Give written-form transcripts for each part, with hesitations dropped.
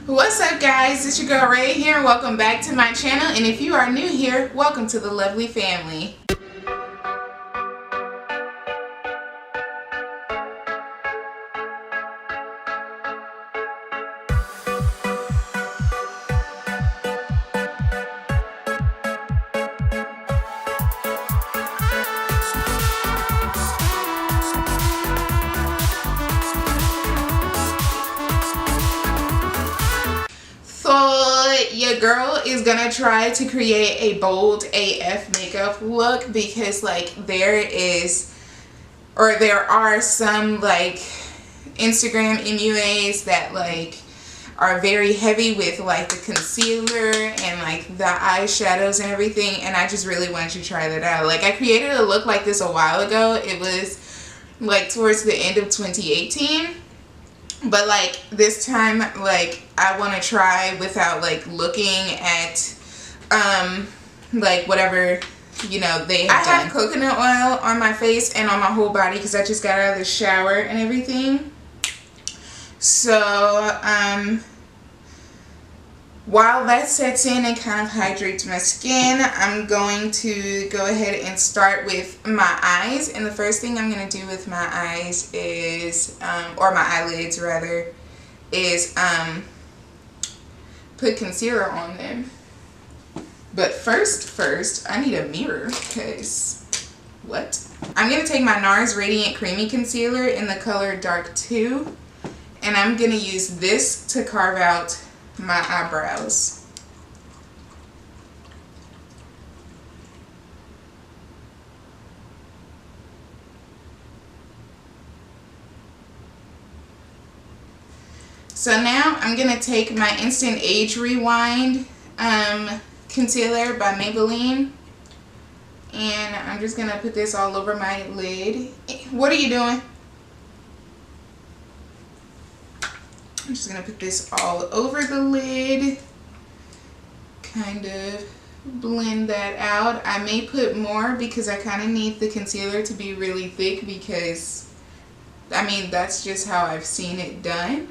What's up, guys? It's your girl Ray here. Welcome back to my channel, and if you are new here, welcome to the lovely family. So your girl is gonna try to create a bold AF makeup look because there are some Instagram MUAs that are very heavy with the concealer and the eyeshadows and everything, and I just really wanted to try that out. I created a look like this a while ago. It was towards the end of 2018. But this time I want to try without looking at whatever they have done. I have coconut oil on my face and on my whole body because I just got out of the shower and everything. So while that sets in and kind of hydrates my skin, I'm going to go ahead and start with my eyes. And the first thing I'm going to do with my eyes is, or my eyelids rather, is put concealer on them. But first, I need a mirror because, what? I'm going to take my NARS Radiant Creamy Concealer in the color Dark 2. And I'm going to use this to carve out my eyebrows. So now I'm going to take my Instant Age Rewind concealer by Maybelline, and I'm just going to put this all over my lid. What are you doing? I'm just going to put this all over the lid, kind of blend that out. I may put more because I kind of need the concealer to be really thick because, I mean, that's just how I've seen it done.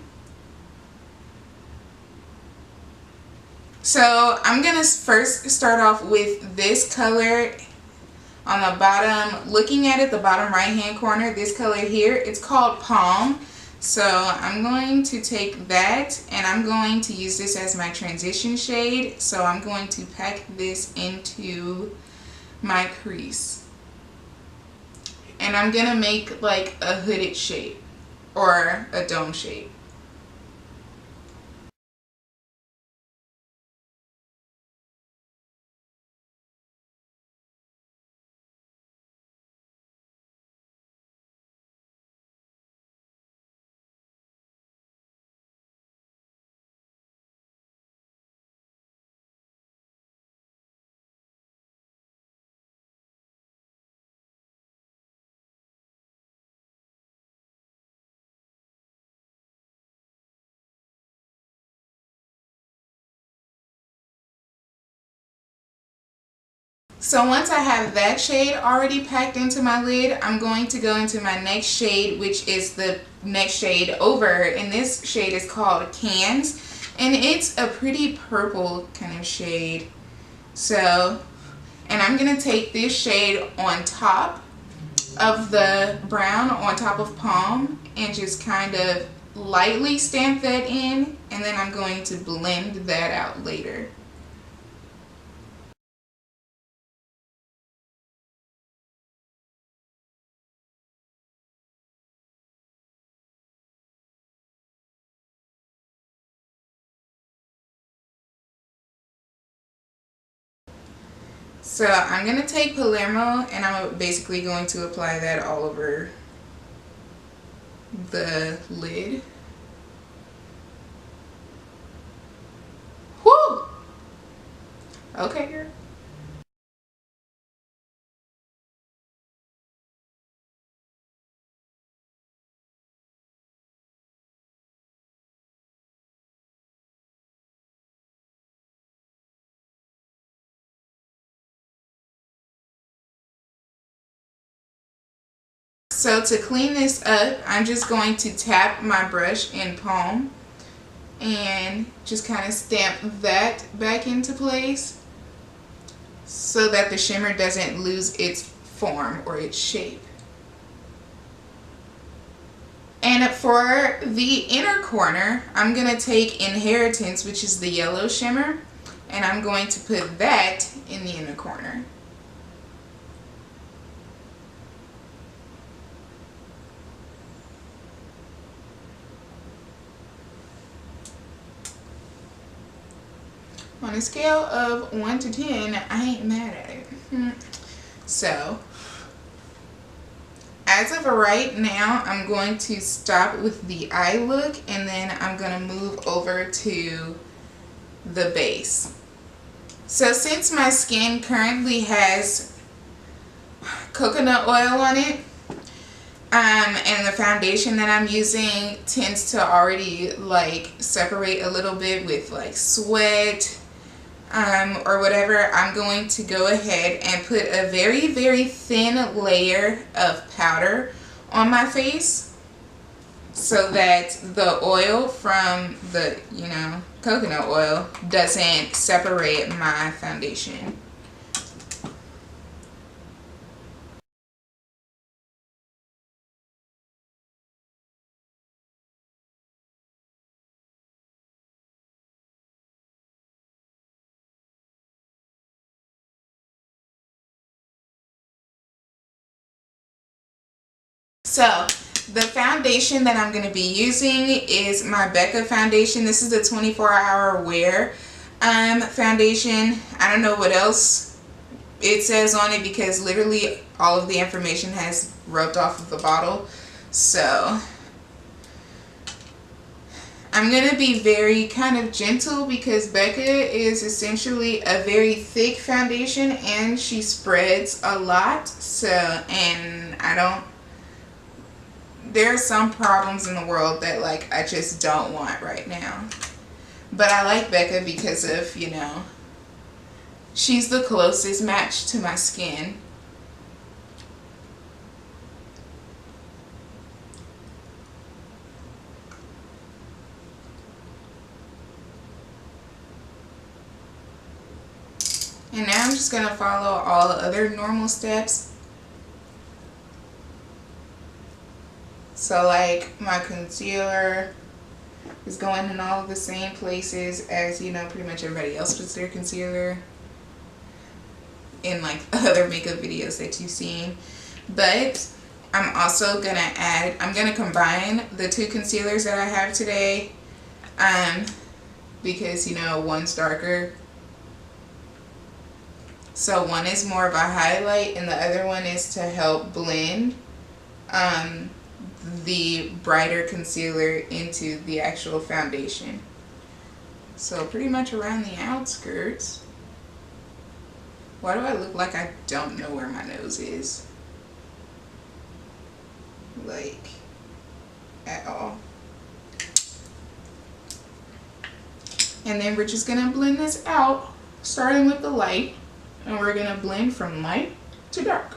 So I'm going to first start off with this color on the bottom. Looking at it, the bottom right hand corner, this color here, it's called Palm. So I'm going to take that and I'm going to use this as my transition shade. So I'm going to pack this into my crease. And I'm going to make a hooded shape or a dome shape. So once I have that shade already packed into my lid, I'm going to go into my next shade, which is the next shade over. And this shade is called Cans. And it's a pretty purple kind of shade. So, and I'm going to take this shade on top of the brown, on top of Palm, and just kind of lightly stamp that in. And then I'm going to blend that out later. So I'm going to take Palermo and I'm basically going to apply that all over the lid. Whoo! Okay, girl. So to clean this up, I'm just going to tap my brush in palm and just kind of stamp that back into place so that the shimmer doesn't lose its form or its shape. And for the inner corner, I'm going to take Inheritance, which is the yellow shimmer, and I'm going to put that in the inner corner. On a scale of 1 to 10, I ain't mad at it. So, as of right now, I'm going to stop with the eye look, and then I'm going to move over to the base. So since my skin currently has coconut oil on it, and the foundation that I'm using tends to already like separate a little bit with like sweat, or whatever, I'm going to go ahead and put a very, very thin layer of powder on my face so that the oil from the, coconut oil doesn't separate my foundation. So the foundation that I'm going to be using is my Becca foundation. This is the 24-hour wear foundation. I don't know what else it says on it because literally all of the information has rubbed off of the bottle. So I'm going to be very kind of gentle because Becca is essentially a very thick foundation and she spreads a lot. So, and there are some problems in the world that like I just don't want right now. But I like Becca because of, she's the closest match to my skin. And now I'm just going to follow all the other normal steps. So like my concealer is going in all of the same places as, pretty much everybody else puts their concealer in like other makeup videos that you've seen. But I'm also going to I'm going to combine the two concealers that I have today because, one's darker. So one is more of a highlight and the other one is to help blend the brighter concealer into the actual foundation. So pretty much around the outskirts. Why do I look like I don't know where my nose is? Like, at all. And then we're just gonna blend this out, starting with the light, and we're gonna blend from light to dark.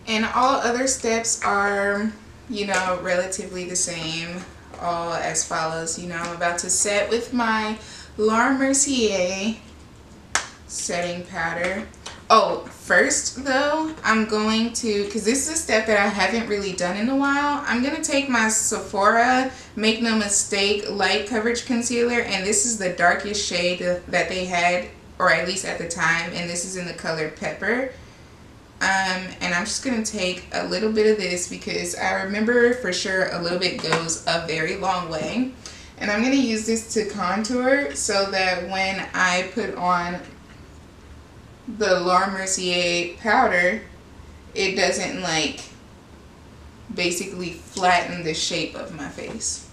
And all other steps are, relatively the same, all as follows. I'm about to set with my Laura Mercier setting powder. Oh, first though, I'm going to, because this is a step that I haven't really done in a while, I'm going to take my Sephora Make No Mistake Light Coverage Concealer, and this is the darkest shade that they had, or at least at the time, and this is in the color Pepper. And I'm just going to take a little bit of this because I remember for sure a little bit goes a very long way. And I'm going to use this to contour so that when I put on the Laura Mercier powder, it doesn't like basically flatten the shape of my face.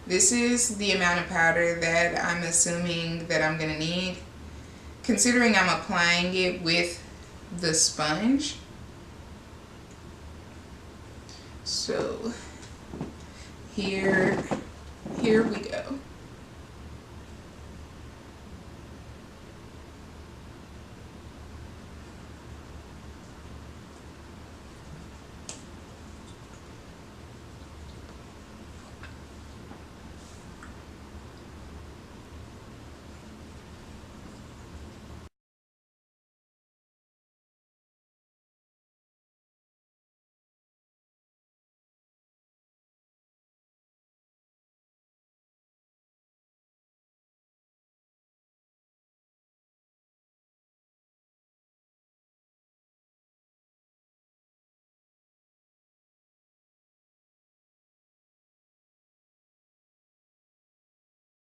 This is the amount of powder that I'm assuming that I'm gonna need, considering I'm applying it with the sponge. So here we go.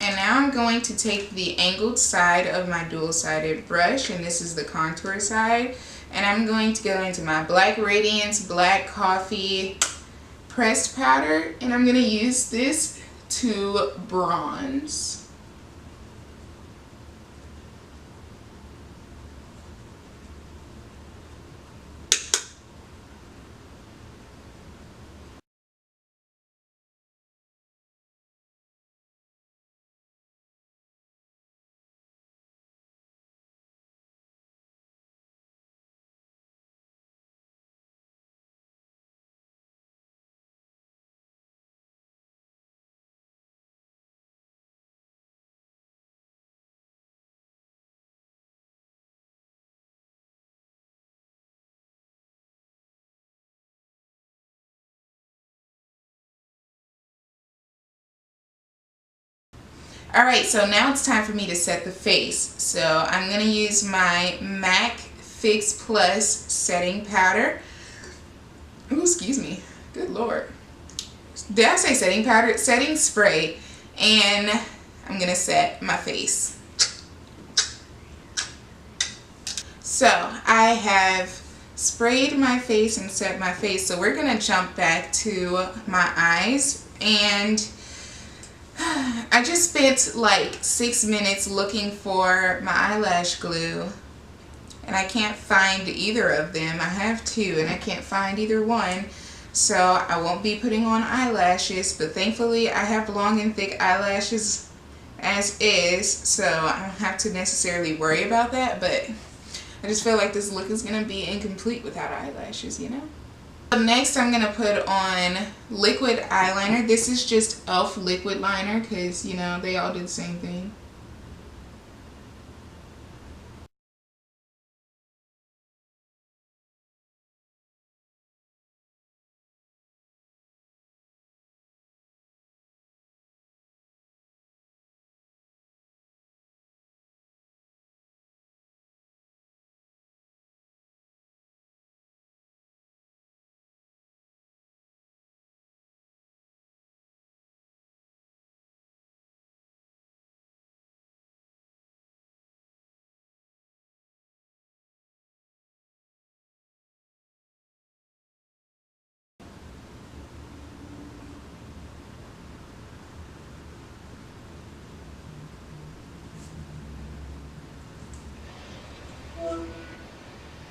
And now I'm going to take the angled side of my dual-sided brush, and this is the contour side, and I'm going to go into my Black Radiance Black Coffee pressed powder, and I'm going to use this to bronze. Alright, so now it's time for me to set the face. So I'm going to use my MAC Fix Plus setting powder. Ooh, excuse me. Good Lord. Did I say setting powder? Setting spray. And I'm going to set my face. So I have sprayed my face and set my face. So we're going to jump back to my eyes, and I just spent like 6 minutes looking for my eyelash glue, and I can't find either of them. I have two and I can't find either one, so I won't be putting on eyelashes, but thankfully I have long and thick eyelashes as is, so I don't have to necessarily worry about that, but I just feel like this look is going to be incomplete without eyelashes, you know? Next, I'm going to put on liquid eyeliner. This is just e.l.f. liquid liner because, you know, they all do the same thing.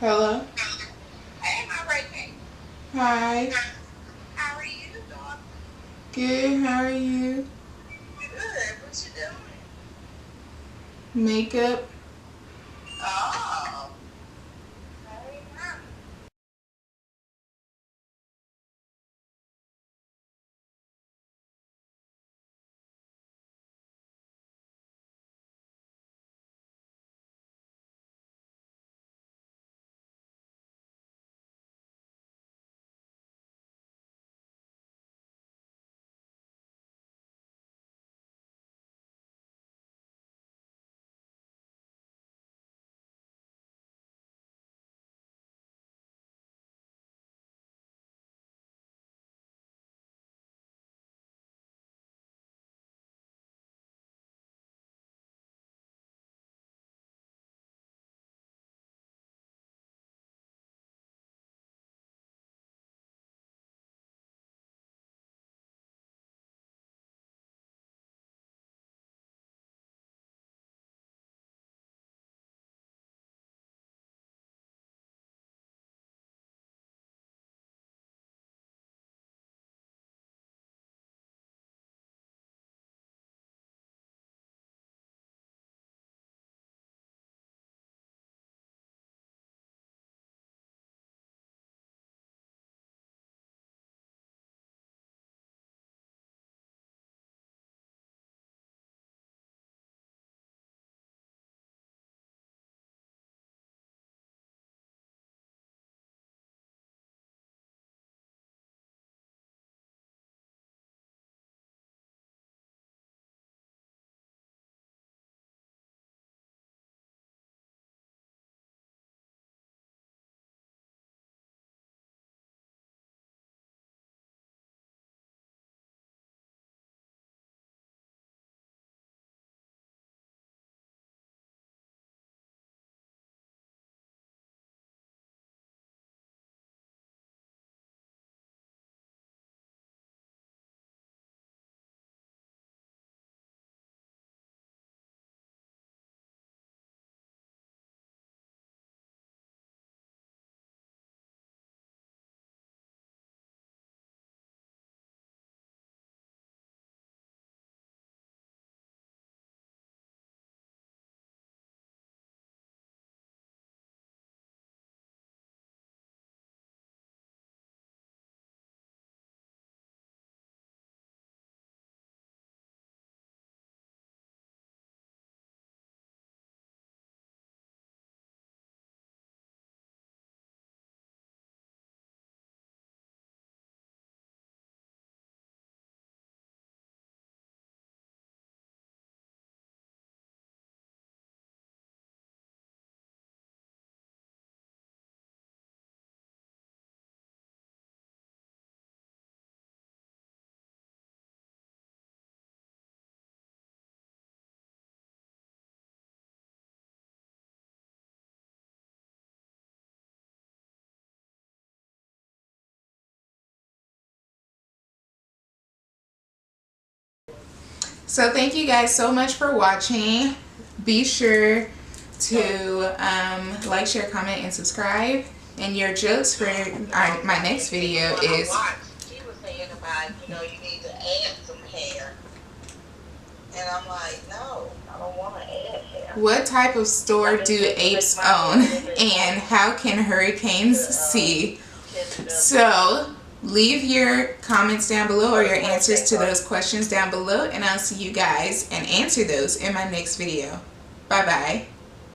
Hello? Hey, my Ray. Hi. How are you doing? Good. How are you? Good. What you doing? Makeup. Oh. So thank you guys so much for watching. Be sure to like, share, comment, and subscribe. And your jokes for my next video is... She was saying about, you need to add some hair. And I'm like, no, I don't want to add hair. What type of store do apes own? And how can hurricanes see? So leave your comments down below or your answers to those questions down below, and I'll see you guys and answer those in my next video. Bye bye.